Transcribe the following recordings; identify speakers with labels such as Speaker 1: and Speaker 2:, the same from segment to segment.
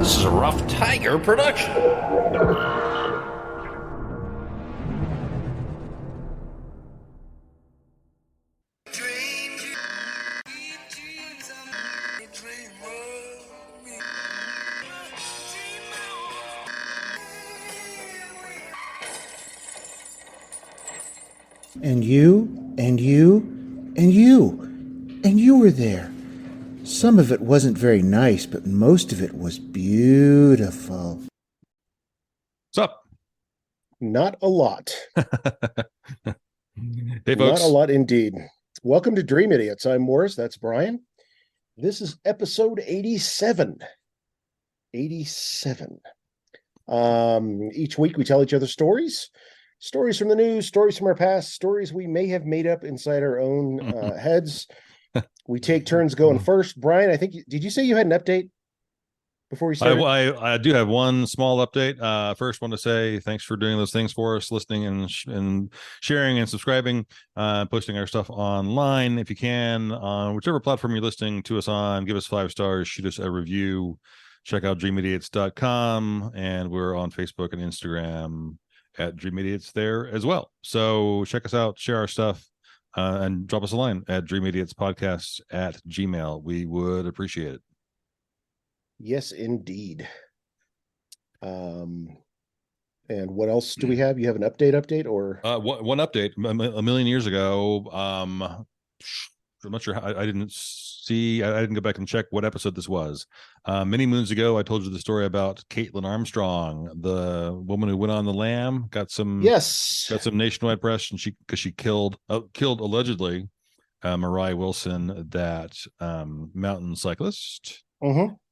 Speaker 1: This is a Rough Tiger production.
Speaker 2: And you, and you, and you, and you were there. Some of it wasn't very nice, but most of it was beautiful.
Speaker 3: What's up?
Speaker 4: Not a lot.
Speaker 3: Hey, folks.
Speaker 4: Not a lot indeed. Welcome to Dream Idiots. I'm Morris. That's Bryan. This is episode 87. 87. Each week we tell each other stories. Stories from the news, stories from our past, stories we may have made up inside our own heads. We take turns going first. Bryan, I think, did you say you had an update before we started?
Speaker 3: I do have one small update. First, want to say thanks for doing those things for us, listening and sharing and subscribing, posting our stuff online. If you can, on whichever platform you're listening to us on, give us 5 stars, shoot us a review, check out dreamidiots.com, and we're on Facebook and Instagram at Dream Idiots there as well. So check us out, share our stuff, and drop us a line at dreamidiotspodcasts@gmail.com. We would appreciate it.
Speaker 4: Yes, indeed. And what else do we have? You have an update or
Speaker 3: one update a million years ago. I'm not sure how, I didn't go back and check what episode this was. Many moons ago I told you the story about Caitlin Armstrong, the woman who went on the lam, got some nationwide press, and she killed allegedly Mariah Wilson, that mountain cyclist.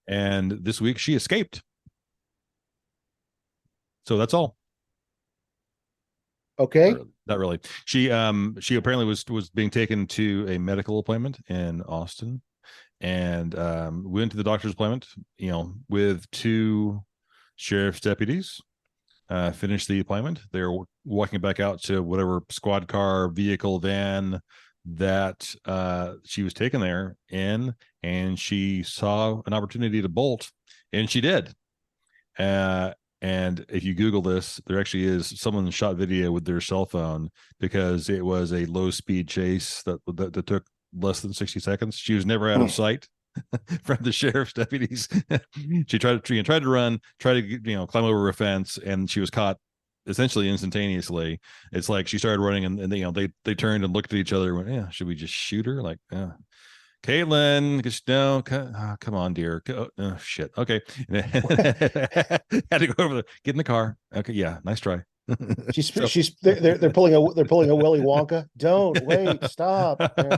Speaker 3: And this week she escaped. So that's all.
Speaker 4: Okay.
Speaker 3: Not really. She apparently was being taken to a medical appointment in Austin, and went to the doctor's appointment, with 2 sheriff's deputies. Finished the appointment. They're walking back out to whatever squad car, vehicle, van that she was taken there in, and she saw an opportunity to bolt, and she did. And if you Google this, there actually is someone shot video with their cell phone, because it was a low speed chase that took less than 60 seconds. She was never out of sight from the sheriff's deputies. She tried to run, climb over a fence, and she was caught essentially instantaneously. It's like she started running, and they turned and looked at each other and went, yeah, should we just shoot her? Like, yeah. Caitlin, come on, dear. Oh, shit. Okay. Had to go over get in the car. Okay, yeah, nice try.
Speaker 4: They're pulling a Willy Wonka. Don't wait, stop. Yeah.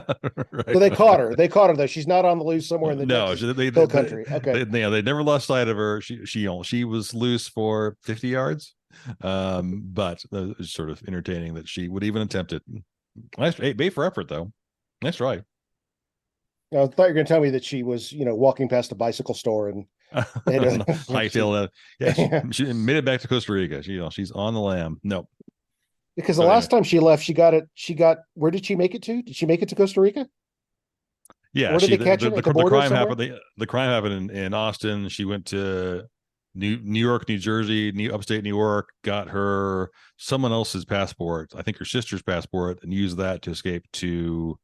Speaker 3: Right.
Speaker 4: So they caught her. They caught her though. She's not on the loose somewhere in the hill country. Okay.
Speaker 3: They never lost sight of her. She was loose for 50 yards. But it was sort of entertaining that she would even attempt it. Nice, made for effort though. Nice try.
Speaker 4: I thought you were going to tell me that she was, walking past a bicycle store and
Speaker 3: hightail. Yeah, she made it back to Costa Rica. She's on the lam. Nope.
Speaker 4: Because the last time she left, where did she make it to? Did she make it to Costa Rica?
Speaker 3: Yeah.
Speaker 4: Where did they catch her?
Speaker 3: The crime happened. The crime happened in Austin. She went to New York, New Jersey, upstate New York, got her someone else's passport, I think her sister's passport, and used that to escape to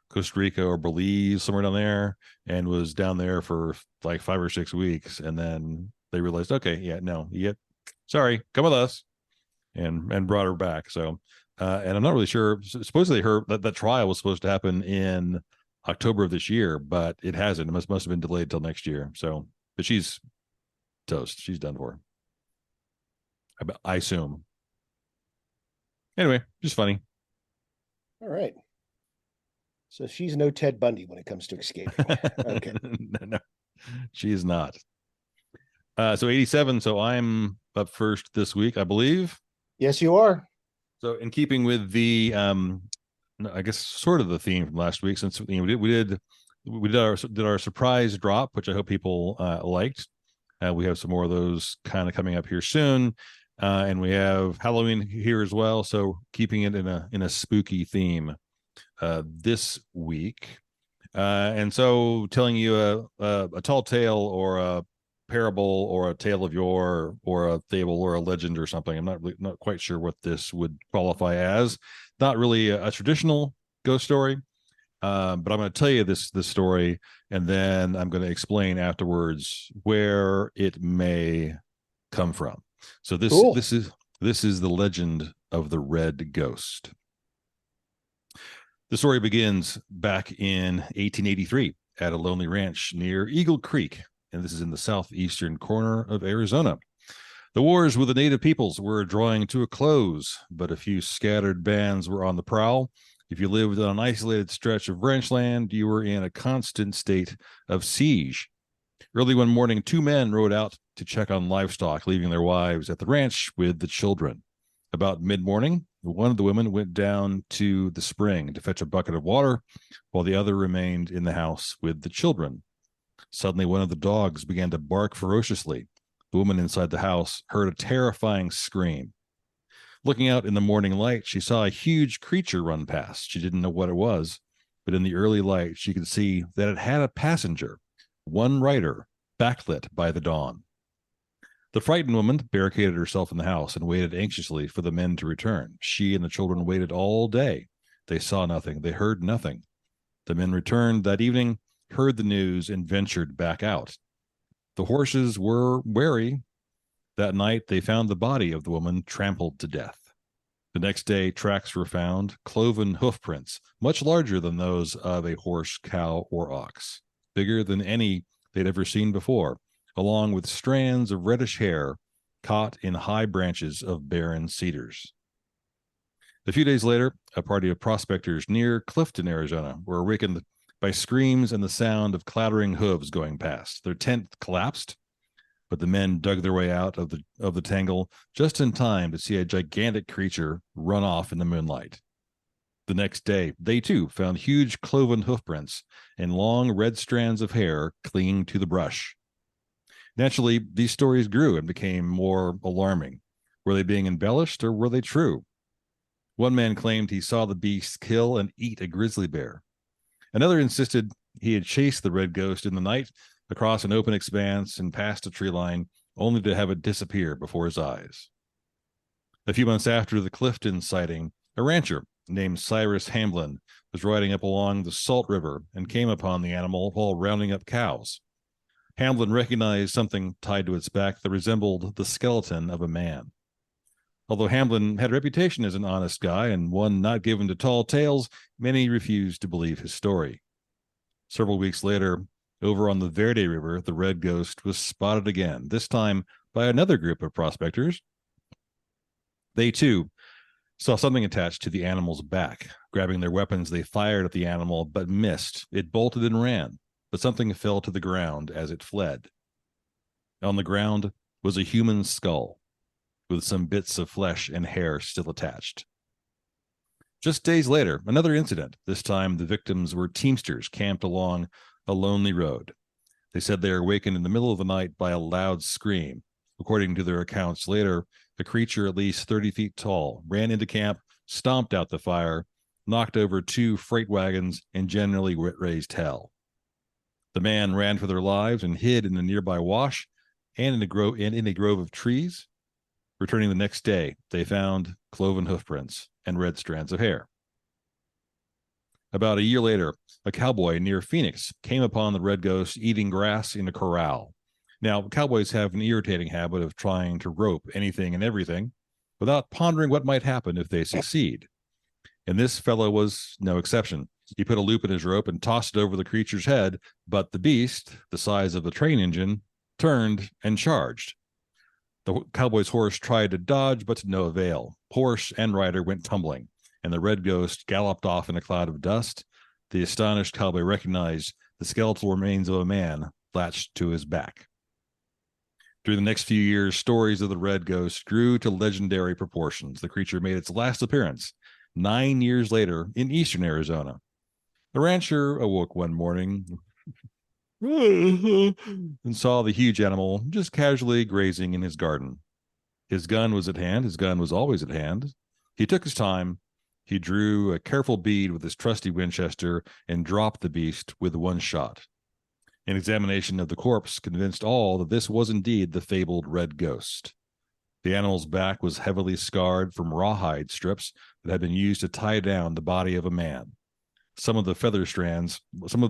Speaker 3: Costa Rica or Belize, somewhere down there, and was down there for like 5 or 6 weeks. And then they realized, okay, yeah, no, sorry, come with us, and brought her back. So, and I'm not really sure. Supposedly that trial was supposed to happen in October of this year, but it hasn't. It must have been delayed till next year. So, but she's toast. She's done for. I assume. Anyway, just funny.
Speaker 4: All right. So she's no Ted Bundy when it comes to escaping. Okay.
Speaker 3: No, she is not. So 87. So I'm up first this week, I believe.
Speaker 4: Yes, you are.
Speaker 3: So in keeping with the, I guess sort of the theme from last week, since we did our surprise drop, which I hope people liked. We have some more of those kind of coming up here soon, and we have Halloween here as well. So keeping it in a spooky theme this week, and so telling you a tall tale or a parable or a tale of yore or a fable or a legend or something. I'm not quite sure what this would qualify as. Not really a traditional ghost story, but I'm going to tell you this story, and then I'm going to explain afterwards where it may come from. So
Speaker 4: Cool.
Speaker 3: this is the legend of the Red Ghost. The story begins back in 1883 at a lonely ranch near Eagle Creek, and this is in the southeastern corner of Arizona. The wars with the native peoples were drawing to a close, but a few scattered bands were on the prowl. If you lived on an isolated stretch of ranch land, you were in a constant state of siege. Early one morning, two men rode out to check on livestock, leaving their wives at the ranch with the children. About mid-morning, one of the women went down to the spring to fetch a bucket of water, while the other remained in the house with the children. Suddenly, one of the dogs began to bark ferociously. The woman inside the house heard a terrifying scream. Looking out in the morning light, she saw a huge creature run past. She didn't know what it was, but in the early light, she could see that it had a passenger, one rider, backlit by the dawn. The frightened woman barricaded herself in the house and waited anxiously for the men to return. She and the children waited all day. They saw nothing. They heard nothing. The men returned that evening, heard the news, and ventured back out. The horses were wary. That night, they found the body of the woman trampled to death. The next day, tracks were found, cloven hoof prints, much larger than those of a horse, cow, or ox, bigger than any they'd ever seen before, along with strands of reddish hair caught in high branches of barren cedars. A few days later, a party of prospectors near Clifton, Arizona, were awakened by screams and the sound of clattering hooves going past. Their tent collapsed, but the men dug their way out of the tangle just in time to see a gigantic creature run off in the moonlight. The next day, they too found huge cloven hoofprints and long red strands of hair clinging to the brush. Naturally, these stories grew and became more alarming. Were they being embellished or were they true? One man claimed he saw the beast kill and eat a grizzly bear. Another insisted he had chased the red ghost in the night across an open expanse and past a tree line, only to have it disappear before his eyes. A few months after the Clifton sighting, a rancher named Cyrus Hamblin was riding up along the Salt River and came upon the animal while rounding up cows. Hamblin recognized something tied to its back that resembled the skeleton of a man. Although Hamblin had a reputation as an honest guy and one not given to tall tales, many refused to believe his story. Several weeks later, over on the Verde River, the red ghost was spotted again, this time by another group of prospectors. They, too, saw something attached to the animal's back. Grabbing their weapons, they fired at the animal, but missed. It bolted and ran, but something fell to the ground as it fled. On the ground was a human skull, with some bits of flesh and hair still attached. Just days later, another incident. This time, the victims were teamsters camped along a lonely road. They said they were awakened in the middle of the night by a loud scream. According to their accounts later, a creature at least 30 feet tall ran into camp, stomped out the fire, knocked over 2 freight wagons, and generally raised hell. The man ran for their lives and hid in a nearby wash and in a grove of trees. Returning the next day, they found cloven hoofprints and red strands of hair. About a year later, a cowboy near Phoenix came upon the red ghost eating grass in a corral. Now, cowboys have an irritating habit of trying to rope anything and everything without pondering what might happen if they succeed. And this fellow was no exception. He put a loop in his rope and tossed it over the creature's head, but the beast, the size of a train engine, turned and charged. The cowboy's horse tried to dodge, but to no avail. Horse and rider went tumbling, and the red ghost galloped off in a cloud of dust. The astonished cowboy recognized the skeletal remains of a man latched to his back. During the next few years, stories of the red ghost grew to legendary proportions. The creature made its last appearance 9 years later in eastern Arizona. The rancher awoke one morning and saw the huge animal just casually grazing in his garden. His gun was at hand. His gun was always at hand. He took his time. He drew a careful bead with his trusty Winchester and dropped the beast with one shot. An examination of the corpse convinced all that this was indeed the fabled red ghost. The animal's back was heavily scarred from rawhide strips that had been used to tie down the body of a man. Some of the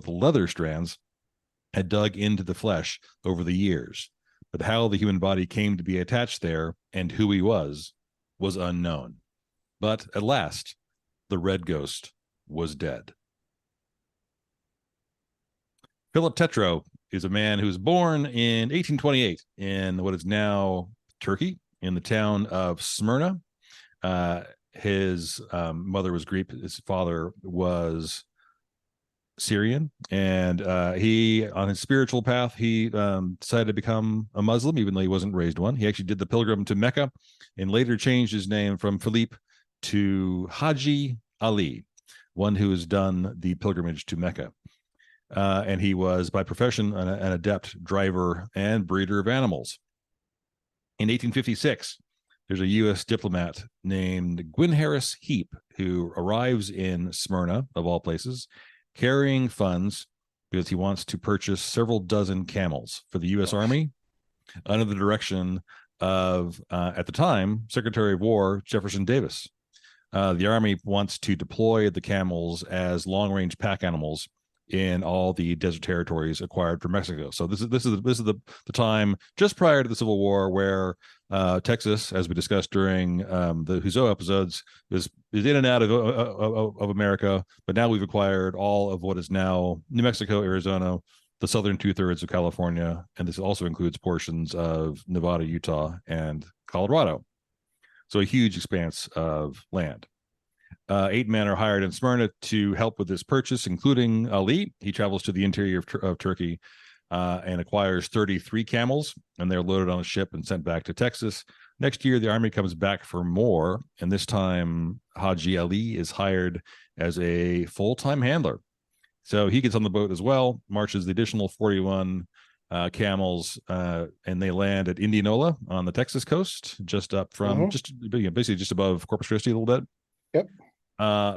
Speaker 3: leather strands had dug into the flesh over the years, but how the human body came to be attached there and who he was unknown. But at last, the red ghost was dead. Philip Tetreault is a man who was born in 1828 in what is now Turkey, in the town of Smyrna. His mother was Greek. His father was Syrian. And he, on his spiritual path, he decided to become a Muslim, even though he wasn't raised one. He actually did the pilgrim to Mecca and later changed his name from Philippe to Haji Ali, one who has done the pilgrimage to Mecca. And he was, by profession, an adept driver and breeder of animals. In 1856, there's a U.S. diplomat named Gwyn Harris Heap who arrives in Smyrna, of all places, carrying funds because he wants to purchase several dozen camels for the U.S. Army under the direction of, at the time, Secretary of War Jefferson Davis. The Army wants to deploy the camels as long-range pack animals in all the desert territories acquired from Mexico. So this is the time just prior to the Civil War where Texas, as we discussed during the Huzo episodes, is in and out of America. But now we've acquired all of what is now New Mexico, Arizona, the southern 2/3 of California, and this also includes portions of Nevada, Utah, and Colorado. So a huge expanse of land. 8 men are hired in Smyrna to help with this purchase, including Ali. He travels to the interior of Turkey and acquires 33 camels, and they're loaded on a ship and sent back to Texas. Next year, the Army comes back for more, and this time Haji Ali is hired as a full-time handler. So he gets on the boat as well, marches the additional 41 camels, and they land at Indianola on the Texas coast, just up from basically just above Corpus Christi a little bit.
Speaker 4: Yep.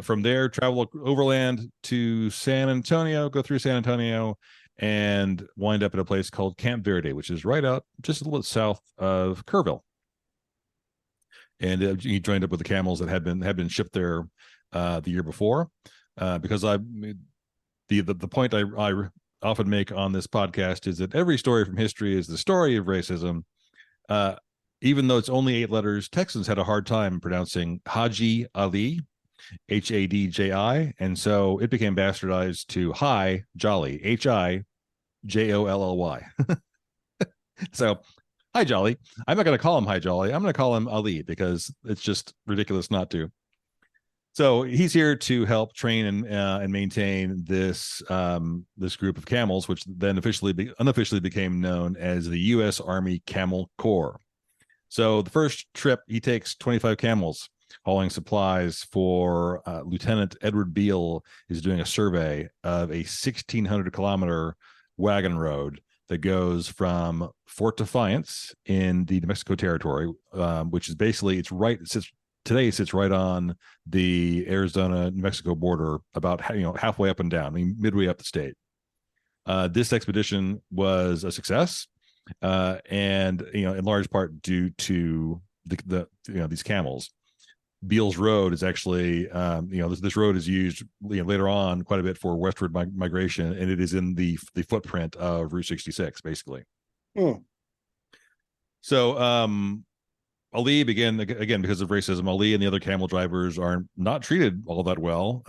Speaker 3: From there, travel overland to San Antonio, go through San Antonio, and wind up at a place called Camp Verde, which is right out just a little bit south of Kerrville. And he joined up with the camels that had been shipped there the year before. Because the point I often make on this podcast is that every story from history is the story of racism. Even though it's only 8 letters, Texans had a hard time pronouncing Haji Ali, Hadji, and so it became bastardized to Hi Jolly, Hijolly. So Hi Jolly. I'm not going to call him Hi Jolly. I'm going to call him Ali because it's just ridiculous not to. So he's here to help train and maintain this group of camels, which then unofficially became known as the U.S. Army Camel Corps. So the first trip, he takes 25 camels, hauling supplies for Lieutenant Edward Beale is doing a survey of a 1,600-kilometer wagon road that goes from Fort Defiance in the New Mexico territory, which is basically sits right on the Arizona-New Mexico border, about halfway up and down, midway up the state. This expedition was a success. And in large part due to these camels. Beale's Road is actually this road is used later on quite a bit for westward migration, and it is in the footprint of Route 66 basically. So Ali began, again because of racism, Ali and the other camel drivers are not treated all that well.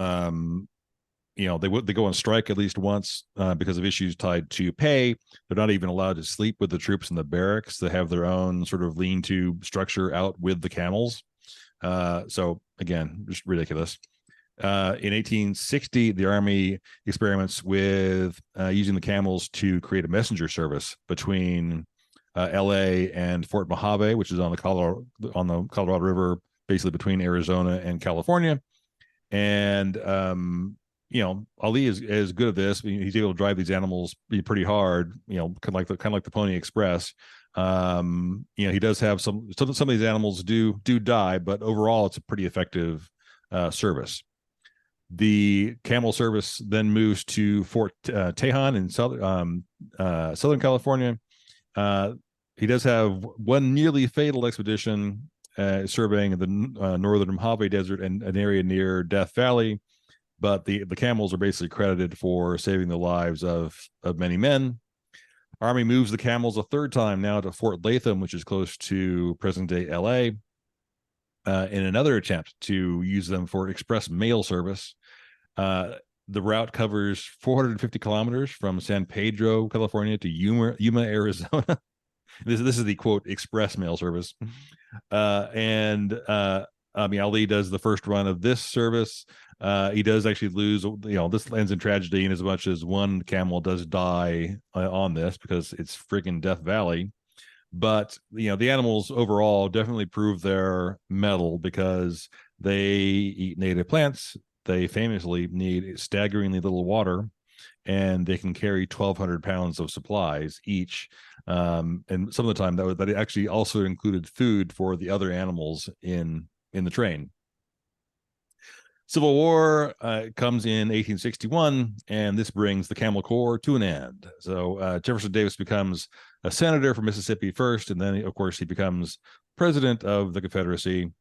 Speaker 3: They go on strike at least once because of issues tied to pay. They're not even allowed to sleep with the troops in the barracks. They have their own sort of lean-to structure out with the camels. So again, just ridiculous. In 1860, the Army experiments with using the camels to create a messenger service between L.A. and Fort Mojave, which is on the Colorado River, basically between Arizona and California. And Ali is good at this. He's able to drive these animals pretty hard, kind of like the Pony Express. He does have some of these animals do die, but overall it's a pretty effective service. The camel service then moves to Fort Tejon in Southern California. He does have one nearly fatal expedition surveying the northern Mojave Desert and an area near Death Valley. But the camels are basically credited for saving the lives of many men. Army moves the camels a third time now to Fort Latham, which is close to present-day LA, in another attempt to use them for express mail service. The route covers 450 kilometers from San Pedro, California to Yuma, Arizona. This is the quote express mail service. Ali does the first run of this service. He does actually lose, this ends in tragedy in as much as one camel does die on this because it's freaking Death Valley. But the animals overall definitely prove their mettle because they eat native plants. They famously need staggeringly little water, and they can carry 1,200 pounds of supplies each. And some of the time that actually also included food for the other animals in the train. Civil War comes in 1861, and this brings the Camel Corps to an end. So Jefferson Davis becomes a senator for Mississippi first, and then, of course, he becomes president of the Confederacy.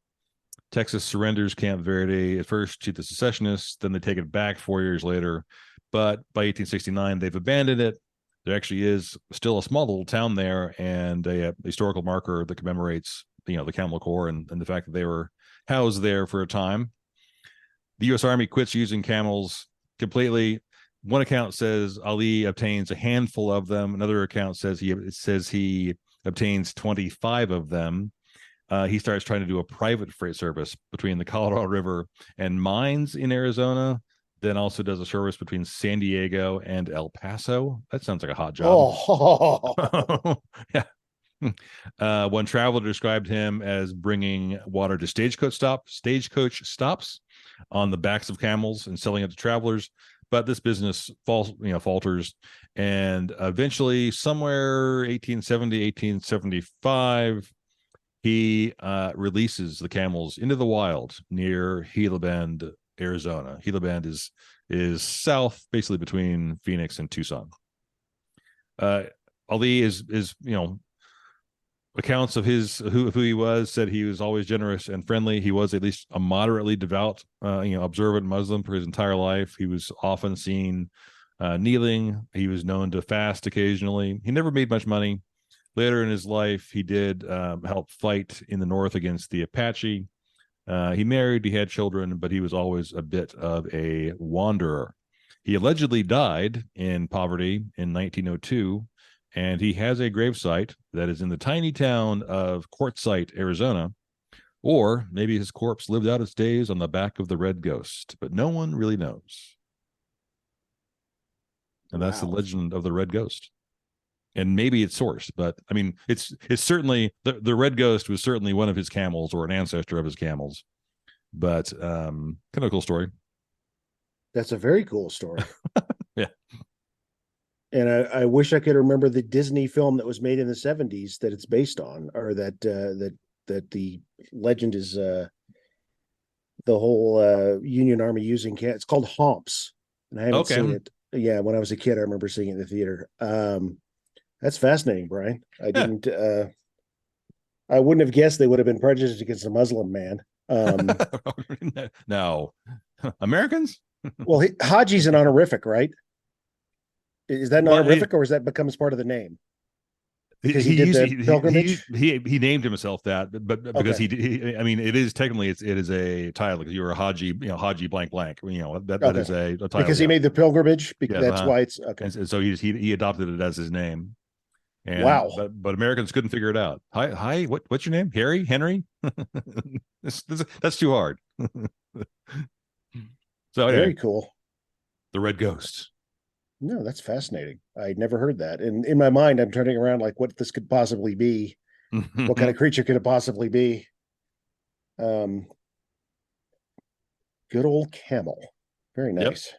Speaker 3: Texas surrenders Camp Verde at first to the secessionists, then they take it back 4 years later. But by 1869, they've abandoned it. There actually is still a small little town there and a historical marker that commemorates, the Camel Corps and the fact that they were housed there for a time. The U.S. Army quits using camels completely. One account says Ali obtains a handful of them. Another account says he obtains 25 of them. He starts trying to do a private freight service between the Colorado River and mines in Arizona. Then also does a service between San Diego and El Paso. That sounds like a hot job.
Speaker 4: Oh,
Speaker 3: yeah. One traveler described him as bringing water to stagecoach stops on the backs of camels and selling it to travelers. But this business falters, and eventually, somewhere 1870, 1875, he releases the camels into the wild near Gila Bend, Arizona. Gila Bend is south, basically between Phoenix and Tucson. Ali is accounts of who he was said he was always generous and friendly. He was at least a moderately devout, observant Muslim for his entire life. He was often seen kneeling. He was known to fast occasionally. He never made much money. Later in his life, he did help fight in the North against the Apache. He married, he had children, but he was always a bit of a wanderer. He allegedly died in poverty in 1902. And he has a gravesite that is in the tiny town of Quartzsite, Arizona. Or maybe his corpse lived out its days on the back of the Red Ghost, but no one really knows. And that's the legend of the Red Ghost. And maybe it's sourced, but I mean, it's certainly the Red Ghost was certainly one of his camels or an ancestor of his camels. But kind of a cool story.
Speaker 4: that's a very cool story.
Speaker 3: Yeah.
Speaker 4: And I wish I could remember the Disney film that was made in the 70s that it's based on, or that the legend is the whole Union Army using cat. It's called Homps, and I haven't seen it. Yeah, when I was a kid, I remember seeing it in the theater. That's fascinating, Brian. I didn't. I wouldn't have guessed they would have been prejudiced against a Muslim man.
Speaker 3: No, Americans.
Speaker 4: Well, Haji's an honorific, right? Is that an honorific, or is that becomes part of the name? Because he did the pilgrimage.
Speaker 3: He named himself that, but because I mean, it is technically it is a title because you're a Haji, Haji blank blank. That is a title
Speaker 4: because he made the pilgrimage. Because that's why it's okay.
Speaker 3: And so he adopted it as his name. And,
Speaker 4: wow!
Speaker 3: But Americans couldn't figure it out. Hi, what's your name? Henry? That's too hard. So anyway,
Speaker 4: very cool.
Speaker 3: The Red Ghost.
Speaker 4: No, that's fascinating. I'd never heard that. And in my mind, I'm turning around like what this could possibly be. What kind of creature could it possibly be? Good old camel. Very nice.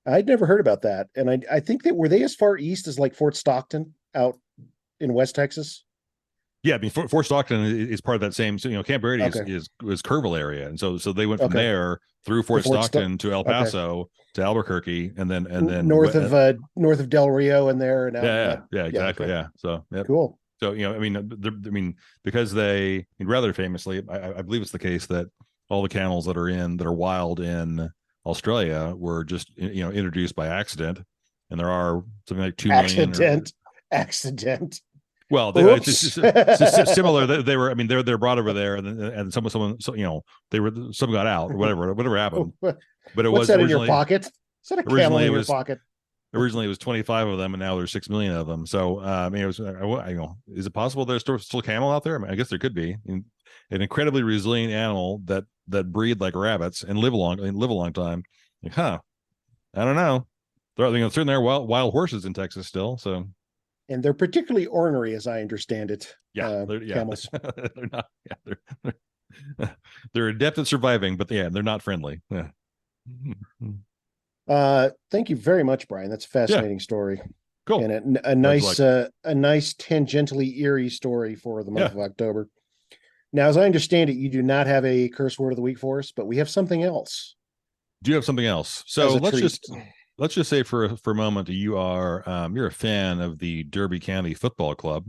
Speaker 4: Yep. I'd never heard about that. And I think were they as far east as like Fort Stockton out in West Texas?
Speaker 3: Yeah, I mean, Fort Stockton is part of that same. So, Camp Brady
Speaker 4: Okay.
Speaker 3: is Kerrville area, and so they went from
Speaker 4: Okay.
Speaker 3: there through Fort Stockton to El
Speaker 4: Okay.
Speaker 3: Paso to Albuquerque, and then
Speaker 4: north of Del Rio and there and out.
Speaker 3: yeah, exactly,
Speaker 4: okay.
Speaker 3: yeah. So yep.
Speaker 4: Cool.
Speaker 3: So because rather famously, I believe it's the case that all the camels that are wild in Australia were just introduced by accident, and there are something like 2 million.
Speaker 4: Accident.
Speaker 3: Well, it's just similar. They were, they're brought over there, and someone, some got out or whatever happened. But it
Speaker 4: What's
Speaker 3: was
Speaker 4: that
Speaker 3: originally
Speaker 4: in your pocket? Is that a camel in your pocket?
Speaker 3: Originally, it was 25 of them, and now there's 6 million of them. So, it was, is it possible there's still camel out there? I guess there could be. An incredibly resilient animal that breed like rabbits and live a long time. Like, I don't know. Certainly there are wild horses in Texas still. So.
Speaker 4: And they're particularly ornery, as I understand it.
Speaker 3: Yeah,
Speaker 4: camels.
Speaker 3: They're not. Yeah, they're adept at surviving, but they're not friendly. Yeah.
Speaker 4: Thank you very much, Bryan. That's a fascinating story.
Speaker 3: Cool.
Speaker 4: And a nice tangentially eerie story for the month of October. Now, as I understand it, you do not have a curse word of the week for us, but we have something else.
Speaker 3: Do you have something else? So let's just say for a moment you are you're a fan of the Derby County Football Club,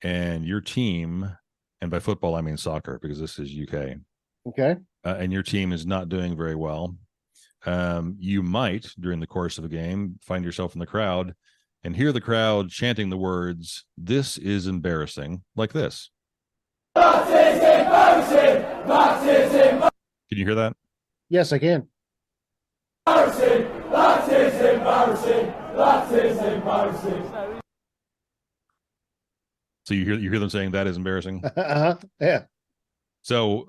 Speaker 3: and your team, and by football I mean soccer because this is UK.
Speaker 4: Okay.
Speaker 3: And your team is not doing very well. You might, during the course of a game, find yourself in the crowd and hear the crowd chanting the words, "This is embarrassing," like this. That is embarrassing. That is embarrassing. Can you hear that?
Speaker 4: Yes, I can.
Speaker 5: Embarrassing. That is embarrassing. That is embarrassing.
Speaker 3: So you hear them saying that is embarrassing?
Speaker 4: Yeah.
Speaker 3: So,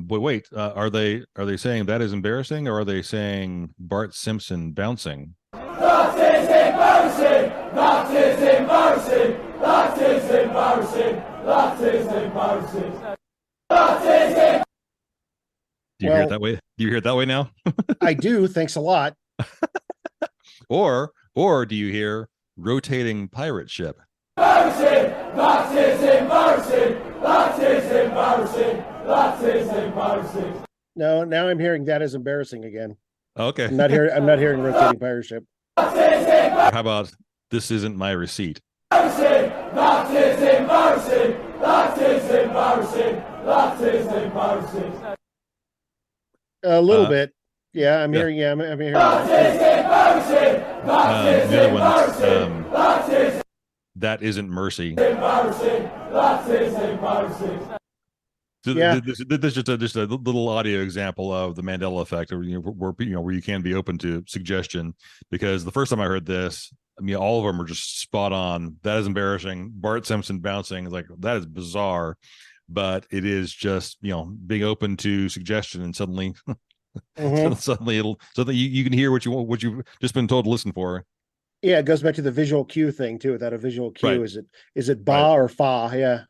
Speaker 3: but wait, are they saying that is embarrassing, or are they saying Bart Simpson bouncing?
Speaker 5: That is embarrassing. That is embarrassing. That is embarrassing. That is embarrassing. That is embarrassing.
Speaker 3: Do you hear it that way? Do you hear it that way now?
Speaker 4: I do. Thanks a lot.
Speaker 3: Or do you hear rotating pirate ship?
Speaker 5: Embarrassing. That is embarrassing. That is embarrassing. That is embarrassing.
Speaker 4: No, now I'm hearing that is embarrassing again.
Speaker 3: Okay.
Speaker 4: I'm not hearing rotating pirate ship.
Speaker 3: How about this isn't my receipt?
Speaker 5: Embarrassing. That is embarrassing. That is embarrassing. That is embarrassing.
Speaker 4: A little bit. Yeah, I'm hearing. Yeah, I'm hearing. That is embarrassing.
Speaker 3: That is embarrassing. That is. That isn't mercy.
Speaker 5: Embarrassing. That is embarrassing.
Speaker 3: So this is just a little audio example of the Mandela effect, where you can be open to suggestion. Because the first time I heard this, all of them are just spot on. That is embarrassing. Bart Simpson bouncing is like, that is bizarre, but it is just being open to suggestion, and suddenly, suddenly you can hear what you've just been told to listen for.
Speaker 4: Yeah, it goes back to the visual cue thing too. Without a visual cue,
Speaker 3: right.
Speaker 4: is it ba or fa? Yeah.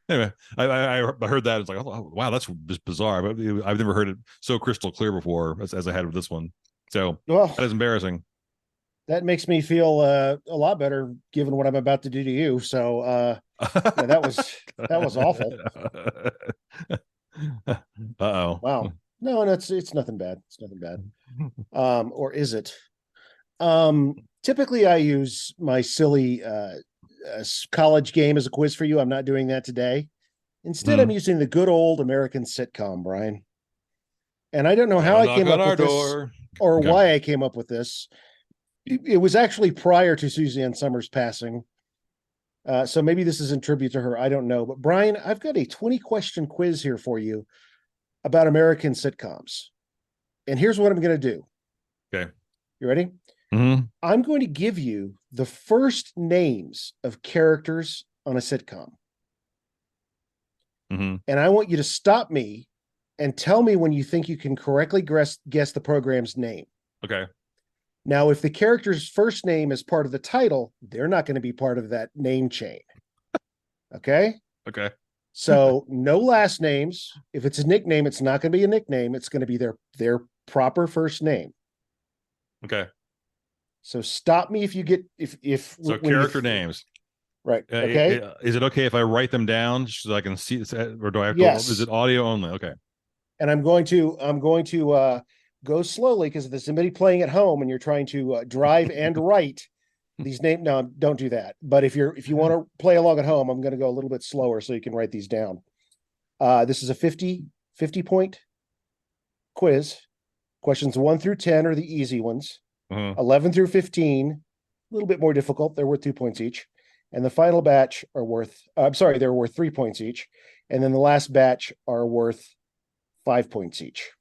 Speaker 3: Anyway, I heard that. It's like, oh, wow, that's just bizarre. But I've never heard it so crystal clear before as I had with this one. So that is embarrassing.
Speaker 4: That makes me feel a lot better given what I'm about to do to you. So that was awful.
Speaker 3: Uh-oh.
Speaker 4: Wow. No, it's nothing bad. It's nothing bad. Or is it? Typically I use my silly college game as a quiz for you. I'm not doing that today. Instead, I'm using the good old American sitcom, Bryan. And I don't know how I came up with this or why I came up with this. It was actually prior to Suzanne Summers passing. So maybe this is in tribute to her. I don't know. But Bryan, I've got a 20-question quiz here for you about American sitcoms. And here's what I'm going to do.
Speaker 3: Okay.
Speaker 4: You ready?
Speaker 3: Mm-hmm.
Speaker 4: I'm going to give you the first names of characters on a sitcom.
Speaker 3: Mm-hmm.
Speaker 4: And I want you to stop me and tell me when you think you can correctly guess the program's name.
Speaker 3: Okay.
Speaker 4: Now, if the character's first name is part of the title, they're not going to be part of that name chain. Okay?
Speaker 3: Okay.
Speaker 4: So no last names. If it's a nickname, it's not going to be a nickname. It's going to be their proper first name.
Speaker 3: Okay.
Speaker 4: So stop me if you get if
Speaker 3: so character names.
Speaker 4: Right. Okay.
Speaker 3: Is it okay if I write them down so I can see this, or do I have
Speaker 4: Yes.
Speaker 3: to? Is it audio only? Okay.
Speaker 4: And I'm going to go slowly, because if there's somebody playing at home and you're trying to drive and write these names, no, don't do that. But if you want to play along at home, I'm going to go a little bit slower so you can write these down. This is a 50 point quiz. Questions 1 through 10 are the easy ones. 11 through 15, a little bit more difficult. They're worth 2 points each. And the final batch are worth, they're worth 3 points each. And then the last batch are worth 5 points each.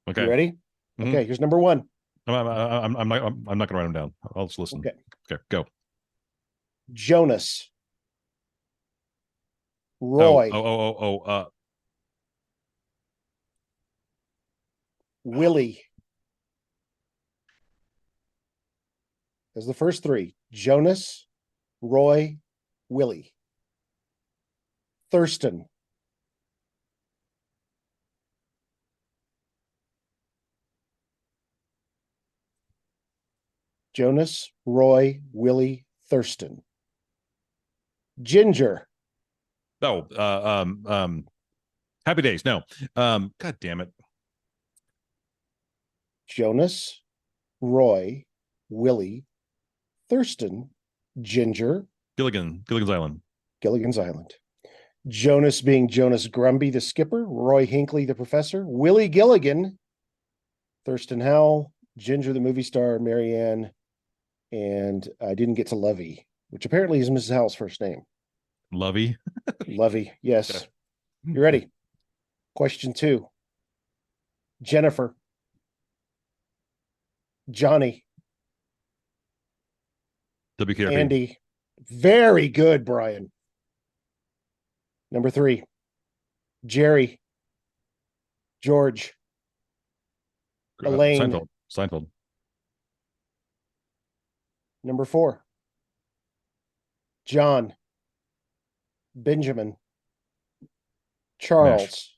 Speaker 3: Okay.
Speaker 4: You ready? Okay, here's number 1.
Speaker 3: I'm not going to write them down. I'll just listen. Okay, go.
Speaker 4: Jonas. Roy. Willie. There's the first 3. Jonas, Roy, Willie. Thurston. Jonas, Roy, Willie, Thurston. Ginger.
Speaker 3: Oh, Happy Days. No. God damn it.
Speaker 4: Jonas, Roy, Willie, Thurston, Ginger.
Speaker 3: Gilligan's Island.
Speaker 4: Gilligan's Island. Jonas being Jonas Grumby, the skipper. Roy Hinckley, the professor. Willie Gilligan. Thurston Howell. Ginger, the movie star. Marianne. And I didn't get to Lovey, which apparently is Mrs. Howell's first name.
Speaker 3: Lovey.
Speaker 4: Lovey, yes.
Speaker 3: Okay.
Speaker 4: You ready? Question 2. Jennifer. Johnny.
Speaker 3: WKRP.
Speaker 4: Andy. Very good, Bryan. Number 3. Jerry. George. Elaine.
Speaker 3: Seinfeld.
Speaker 4: Number 4. John. Benjamin. Charles.
Speaker 3: Nash.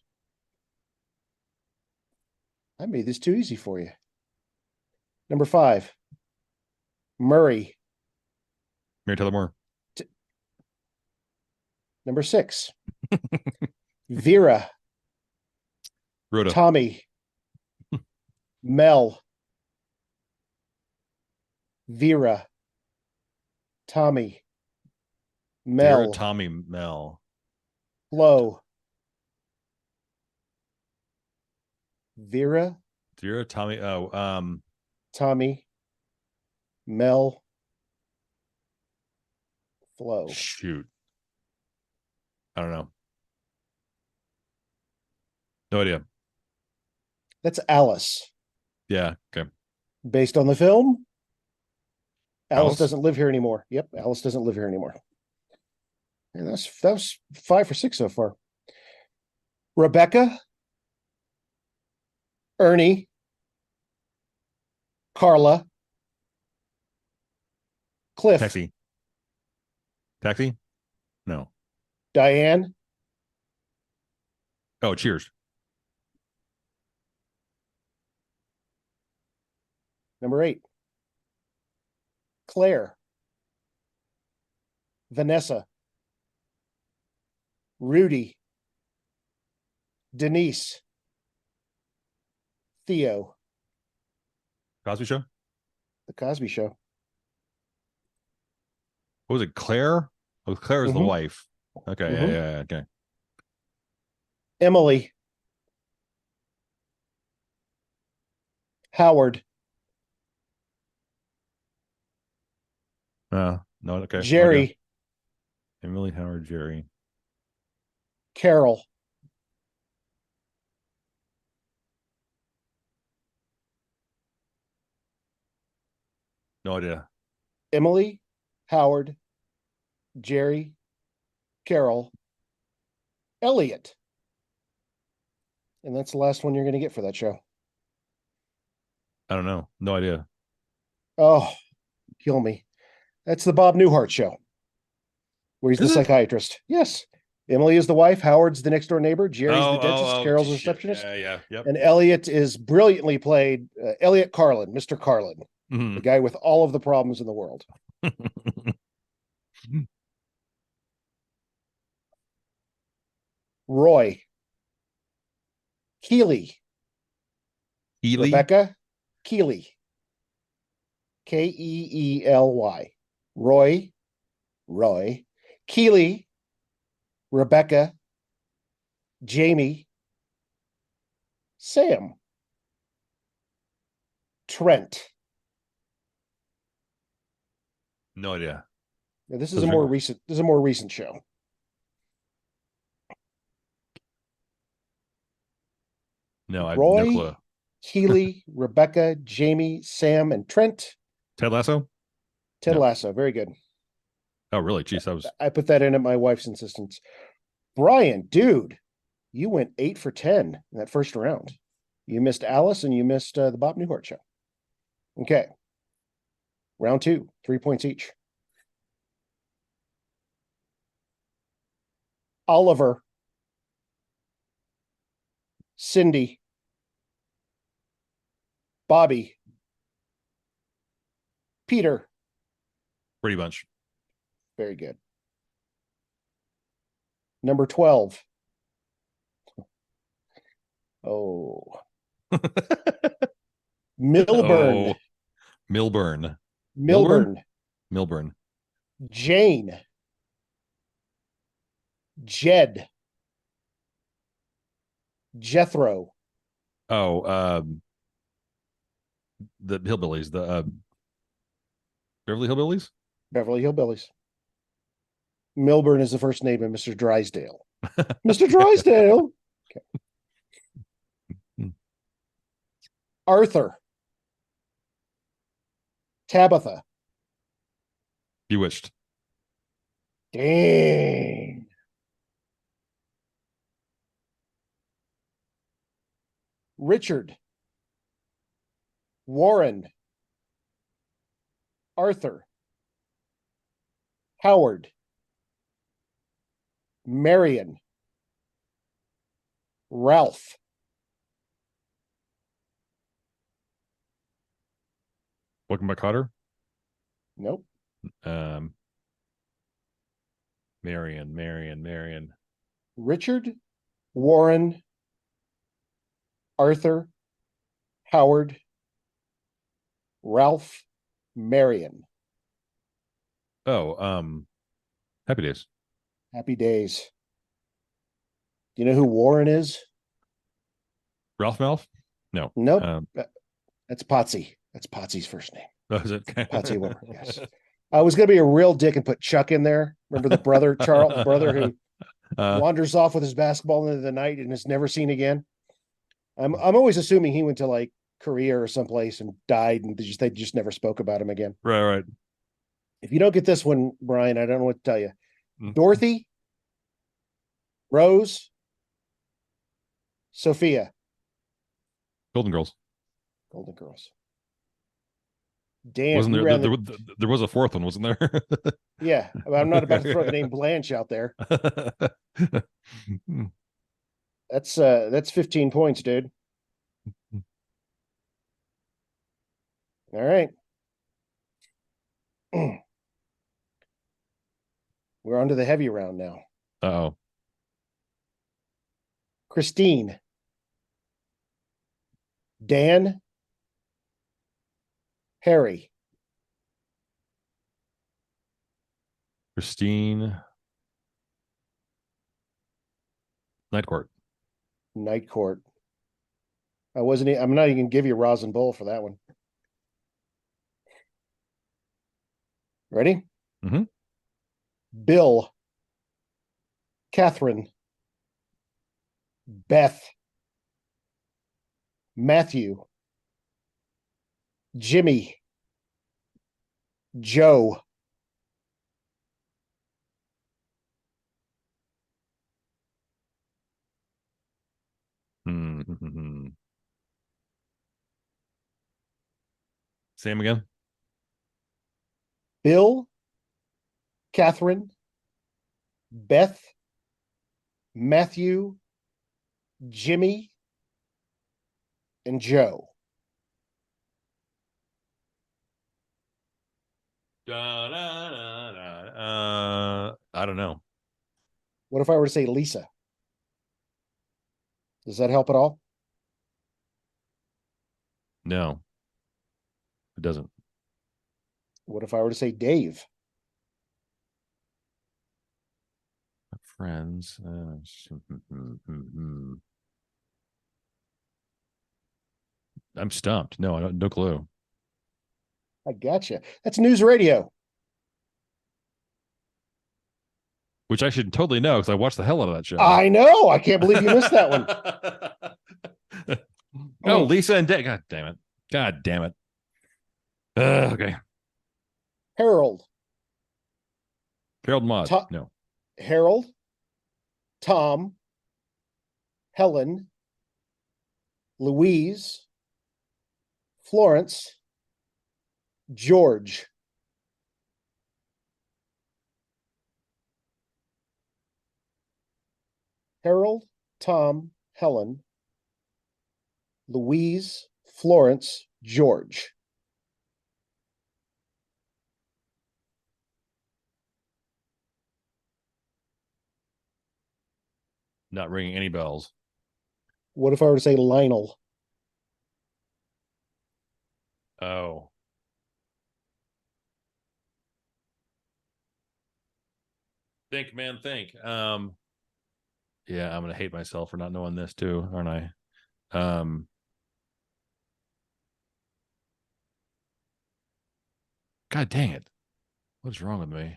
Speaker 4: I made this too easy for you. Number 5. Murray.
Speaker 3: Mary Tyler Moore.
Speaker 4: Number 6. Vera.
Speaker 3: Rhoda.
Speaker 4: Tommy. Mel. Vera. Tommy. Mel.
Speaker 3: Vera, Tommy, Mel.
Speaker 4: Flo. Vera.
Speaker 3: Vera, Tommy.
Speaker 4: Tommy. Mel. Flo.
Speaker 3: Shoot. I don't know. No idea.
Speaker 4: That's Alice.
Speaker 3: Yeah. Okay.
Speaker 4: Based on the film. Alice
Speaker 3: Alice?
Speaker 4: doesn't live here anymore. Yep, Alice doesn't live here anymore. And that was 5 for 6 so far. Rebecca. Ernie. Carla. Cliff.
Speaker 3: Taxi? No.
Speaker 4: Diane.
Speaker 3: Oh, Cheers.
Speaker 4: Number 8. Claire. Vanessa. Rudy. Denise. Theo.
Speaker 3: Cosby Show?
Speaker 4: The Cosby Show.
Speaker 3: What was it? Claire? Oh, Claire is the wife. Okay. Yeah. Okay.
Speaker 4: Emily. Howard.
Speaker 3: No. Okay.
Speaker 4: Jerry.
Speaker 3: Okay. Emily, Howard, Jerry.
Speaker 4: Carol.
Speaker 3: No idea.
Speaker 4: Emily, Howard, Jerry, Carol, Elliot. And that's the last one you're going to get for that show.
Speaker 3: I don't know. No idea.
Speaker 4: Oh, kill me. That's the Bob Newhart show, where he's the psychiatrist. Yes. Emily is the wife. Howard's the next door neighbor. Jerry's the dentist. Carol's the receptionist.
Speaker 3: Yeah. Yep.
Speaker 4: And Elliot is brilliantly played. Elliot Carlin, Mr. Carlin, the guy with all of the problems in the world. Roy. Keely.
Speaker 3: Healy.
Speaker 4: Rebecca. Keely. Keely. Roy. Keely. Rebecca. Jamie. Sam. Trent.
Speaker 3: No idea.
Speaker 4: Now, this is
Speaker 3: Those
Speaker 4: a
Speaker 3: are-
Speaker 4: more recent. This is a more recent show.
Speaker 3: No, I have no
Speaker 4: Roy,
Speaker 3: clue.
Speaker 4: Keely, Rebecca, Jamie, Sam, and Trent.
Speaker 3: Ted Lasso?
Speaker 4: Ted
Speaker 3: No.
Speaker 4: Lasso. Very good.
Speaker 3: Oh, really? Jeez, that was
Speaker 4: I put that in at my wife's insistence. Bryan, dude, you went 8 for 10 in that first round. You missed Alice and you missed the Bob Newhart show. Okay. Round 2, 3 points each. Oliver. Cindy. Bobby. Peter.
Speaker 3: Pretty Bunch.
Speaker 4: Very good. Number 12. Oh. Milburn.
Speaker 3: Oh, Milburn.
Speaker 4: Milburn.
Speaker 3: Milburn.
Speaker 4: Jane. Jed. Jethro.
Speaker 3: Oh, the Hillbillies, the Beverly Hillbillies.
Speaker 4: Beverly Hillbillies. Milburn is the first name of Mr. Drysdale. Mr. Drysdale. Okay. Arthur. Tabitha.
Speaker 3: Bewitched.
Speaker 4: Dang. Richard. Warren. Arthur. Howard. Marion. Ralph.
Speaker 3: Welcome back, Cotter.
Speaker 4: Nope.
Speaker 3: Marion.
Speaker 4: Richard, Warren, Arthur, Howard, Ralph, Marion.
Speaker 3: Oh, Happy Days.
Speaker 4: Happy Days. Do you know who Warren is?
Speaker 3: Ralph Malph? No.
Speaker 4: Nope. That's Potsy. That's Potsy's first name.
Speaker 3: Oh, is it?
Speaker 4: Potsy Warren. Yes. I was going to be a real dick and put Chuck in there. Remember the brother, Charles, brother who wanders off with his basketball into the night and is never seen again. I'm always assuming he went to like Korea or someplace and died, and they just never spoke about him again.
Speaker 3: Right.
Speaker 4: If you don't get this one, Bryan, I don't know what to tell you.
Speaker 3: Mm.
Speaker 4: Dorothy, Rose, Sophia,
Speaker 3: Golden Girls.
Speaker 4: Golden Girls. Damn,
Speaker 3: Wasn't
Speaker 4: you
Speaker 3: there?
Speaker 4: ran
Speaker 3: There was a fourth one, wasn't there?
Speaker 4: yeah. I'm not about to throw the name Blanche out there. That's 15 points, dude. All right. We're on to the heavy round now.
Speaker 3: Uh-oh.
Speaker 4: Christine, Dan, Harry,
Speaker 3: Christine. Night Court.
Speaker 4: Night Court. I'm not even gonna give you Rosin Bull for that one. Ready?
Speaker 3: Mhm.
Speaker 4: Bill, Catherine, Beth, Matthew, Jimmy, Joe,
Speaker 3: Mm-hmm. Sam again.
Speaker 4: Bill, Catherine, Beth, Matthew, Jimmy, and Joe.
Speaker 3: Da, da, da, da, I don't know.
Speaker 4: What if I were to say Lisa? Does that help at all?
Speaker 3: No, it doesn't.
Speaker 4: What if I were to say Dave?
Speaker 3: Friends. I'm stumped. No, I don't. No clue.
Speaker 4: I gotcha. That's news radio.
Speaker 3: Which I should totally know because I watched the hell out of that show.
Speaker 4: I know. I can't believe you missed that one.
Speaker 3: Oh, Lisa and Dave. God damn it. God damn it. Okay.
Speaker 4: Harold.
Speaker 3: Harold Maude.
Speaker 4: To-
Speaker 3: No.
Speaker 4: Harold, Tom, Helen, Louise, Florence, George. Harold, Tom, Helen, Louise, Florence, George.
Speaker 3: Not ringing any bells.
Speaker 4: What if I were to say Lionel?
Speaker 3: Oh. Think, man, think. Yeah, I'm gonna hate myself for not knowing this too, aren't I? God dang it. What's wrong with me?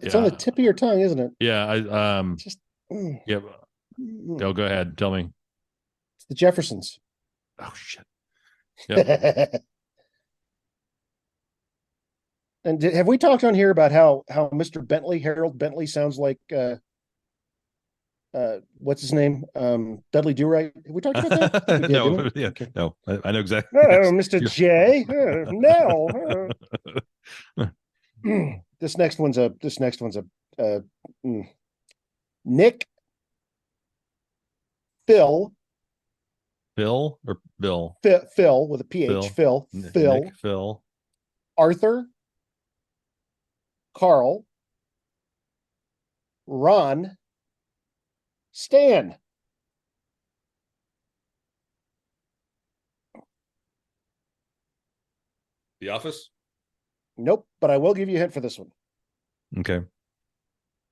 Speaker 4: It's on the tip of your tongue, isn't it?
Speaker 3: Yeah,
Speaker 4: Just
Speaker 3: yeah. Oh, go ahead. Tell me.
Speaker 4: It's the Jeffersons.
Speaker 3: Oh shit. Yep.
Speaker 4: And have we talked on here about how Mr. Bentley, Harold Bentley, sounds like what's his name? Dudley Do-Right. Have we talked about that? I think we did,
Speaker 3: No,
Speaker 4: didn't we?
Speaker 3: yeah,
Speaker 4: Okay.
Speaker 3: no, I know exactly.
Speaker 4: Oh,
Speaker 3: Yes.
Speaker 4: Mr.
Speaker 3: Yeah.
Speaker 4: J. No. This next one's a Nick, Phil
Speaker 3: Bill or Bill?
Speaker 4: Phil with a PH. Phil.
Speaker 3: Nick, Phil.
Speaker 4: Arthur, Carl, Ron, Stan.
Speaker 3: The Office.
Speaker 4: Nope, but I will give you a hint for this one.
Speaker 3: Okay.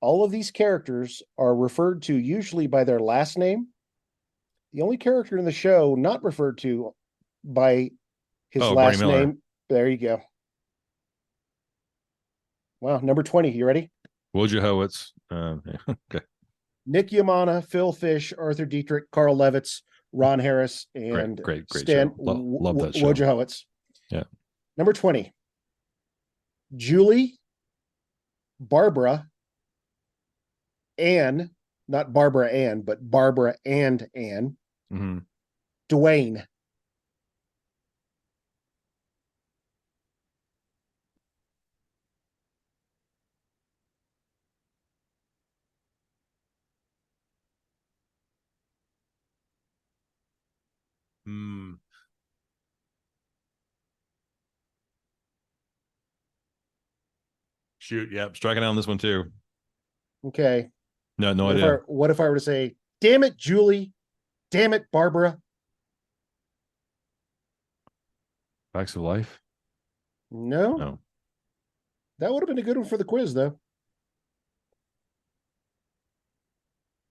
Speaker 4: All of these characters are referred to usually by their last name. The only character in the show not referred to by his
Speaker 3: Barney
Speaker 4: last
Speaker 3: Miller.
Speaker 4: name. There you go. Wow, number 20. You ready?
Speaker 3: Wojciechowicz. Okay.
Speaker 4: Nick Yamana, Phil Fish, Arthur Dietrich, Carl
Speaker 3: Great
Speaker 4: Levitz, Ron Harris, and
Speaker 3: great
Speaker 4: Stan
Speaker 3: show. Love that show.
Speaker 4: Wojciechowicz.
Speaker 3: Yeah.
Speaker 4: Number 20. Julie, Barbara, Ann, not Barbara Ann, but Barbara and Ann,
Speaker 3: Mm-hmm.
Speaker 4: Dwayne.
Speaker 3: Hmm. Shoot, yeah, striking out on this one too.
Speaker 4: Okay.
Speaker 3: No
Speaker 4: What
Speaker 3: idea.
Speaker 4: what if I were to say, damn it, Julie, damn it, Barbara?
Speaker 3: Facts of Life.
Speaker 4: No,
Speaker 3: No.
Speaker 4: that would have been a good one for the quiz, though.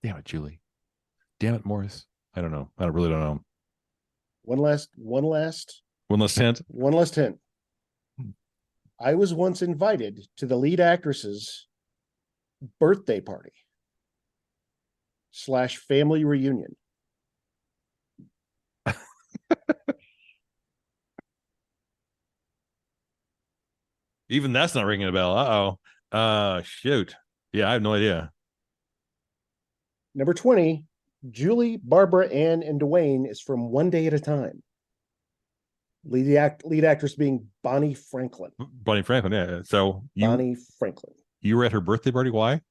Speaker 3: Damn it, Julie. Damn it, Morris. I don't know. I really don't know.
Speaker 4: One last
Speaker 3: One last hint.
Speaker 4: hint. I was once invited to the lead actress's birthday party / family reunion.
Speaker 3: Even that's not ringing a bell. Uh-oh. Shoot. Yeah, I have no idea.
Speaker 4: Number 20, Julie, Barbara, Ann, and Dwayne is from One Day at a Time. Lead actress being Bonnie Franklin.
Speaker 3: Bonnie Franklin, yeah. So
Speaker 4: Bonnie Franklin.
Speaker 3: you were at her birthday party. Why?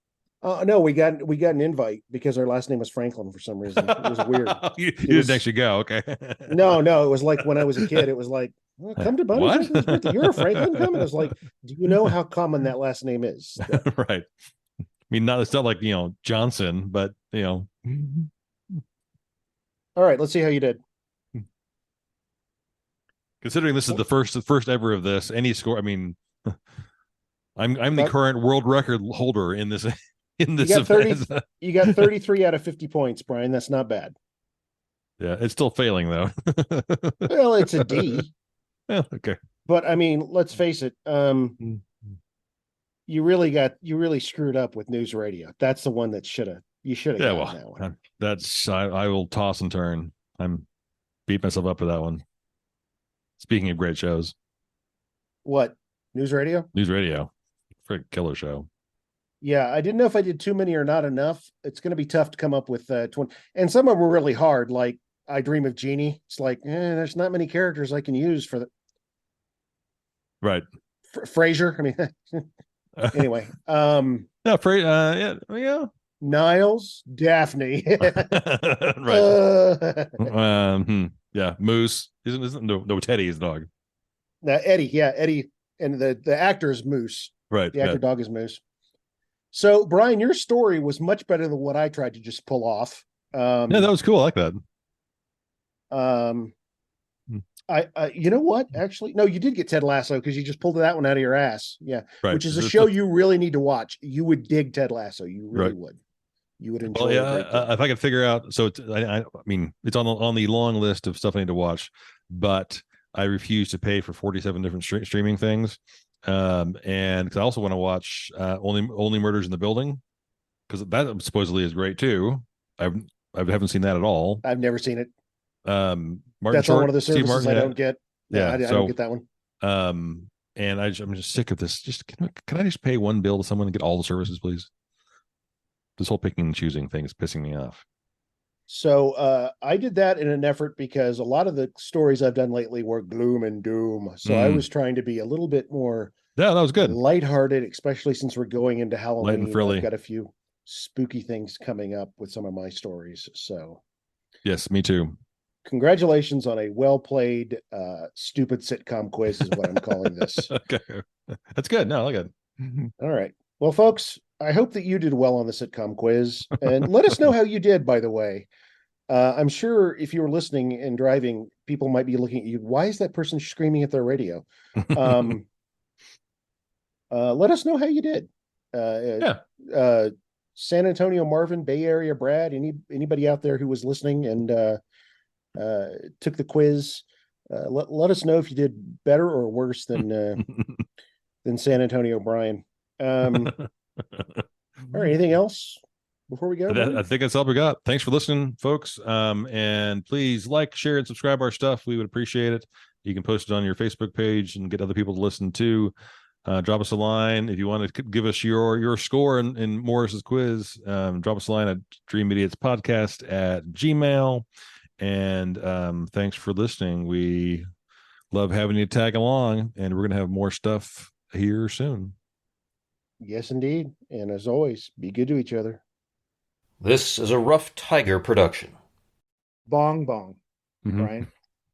Speaker 4: No, we got an invite because our last name was Franklin for some reason. It was weird.
Speaker 3: you didn't actually go. Okay.
Speaker 4: No, it was like when I was a kid. It was like Well, come to Bonnie
Speaker 3: What?
Speaker 4: Franklin's birthday. You're a Franklin coming. I was like, do you know how common that last name is?
Speaker 3: Right. I mean, it's not like, Johnson, but,
Speaker 4: All right, let's see how you did.
Speaker 3: considering this is the first ever of this, any score, I mean, I'm the current world record holder in this event.
Speaker 4: You got 33 out of 50 points, Brian. That's not bad.
Speaker 3: Yeah, it's still failing though.
Speaker 4: Well, it's a D.
Speaker 3: Yeah, okay.
Speaker 4: But I mean, let's face it. You really screwed up with news radio. That's the one that you should have gotten that one.
Speaker 3: I will toss and turn. I'm beat myself up for that one. Speaking of great shows.
Speaker 4: What? News radio?
Speaker 3: News radio. Frick killer show.
Speaker 4: Yeah, I didn't know if I did too many or not enough. It's going to be tough to come up with 20. And some of them were really hard, like I Dream of Jeannie. It's like, there's not many characters I can use for the
Speaker 3: right.
Speaker 4: Frasier. I mean, anyway.
Speaker 3: Yeah.
Speaker 4: Niles, Daphne.
Speaker 3: Right. Yeah, Moose. Isn't no Teddy is dog.
Speaker 4: Eddie, Eddie, and the actor is Moose.
Speaker 3: Right.
Speaker 4: The actor dog is Moose. So, Brian, your story was much better than what I tried to just pull off.
Speaker 3: Yeah, that was cool. I like that.
Speaker 4: I you know what? Actually, no, you did get Ted Lasso because you just pulled that one out of your ass. Yeah,
Speaker 3: right.
Speaker 4: Which is a show you really need to watch. You would dig Ted Lasso. You really would. You would enjoy.
Speaker 3: Well, yeah, if I could figure out, so I mean, it's on the long list of stuff I need to watch, but I refuse to pay for 47 different streaming things. And because I also want to watch only Murders in the Building, because that supposedly is great too. I haven't seen that at all.
Speaker 4: I've never seen it.
Speaker 3: Martin
Speaker 4: That's
Speaker 3: Short,
Speaker 4: on one of the services
Speaker 3: Martin,
Speaker 4: I don't get.
Speaker 3: Yeah,
Speaker 4: I don't get that one.
Speaker 3: And I'm just sick of this. Just can I just pay one bill to someone and get all the services, please? This whole picking and choosing thing is pissing me off.
Speaker 4: So I did that in an effort because a lot of the stories I've done lately were gloom and doom. So I was trying to be a little bit more
Speaker 3: that was good,
Speaker 4: lighthearted, especially since we're going into Halloween.
Speaker 3: Light and frilly.
Speaker 4: I've got a few spooky things coming up with some of my stories. So
Speaker 3: yes, me too.
Speaker 4: Congratulations on a well played stupid sitcom quiz is what I'm calling this.
Speaker 3: Okay, that's good. No, I like it.
Speaker 4: All right. Well, folks, I hope that you did well on the sitcom quiz, and let us know how you did, by the way. I'm sure if you were listening and driving, people might be looking at you. Why is that person screaming at their radio? Let us know how you did. San Antonio, Marvin, Bay Area, Brad, anybody out there who was listening and took the quiz, let us know if you did better or worse than San Antonio, Bryan. All right, anything else before we go?
Speaker 3: I think that's all we got. Thanks for listening, folks. And please like, share, and subscribe our stuff. We would appreciate it. You can post it on your Facebook page and get other people to listen too. Drop us a line if you want to give us your score in Morris's quiz. Drop us a line at dreamidiots.podcast@gmail.com. And thanks for listening. We love having you tag along, and we're going to have more stuff here soon.
Speaker 4: Yes, indeed. And as always, be good to each other.
Speaker 1: This is a Rough Tiger production.
Speaker 4: Bong bong, Brian.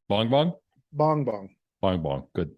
Speaker 3: Bong bong?
Speaker 4: Bong bong.
Speaker 3: Bong bong. Good.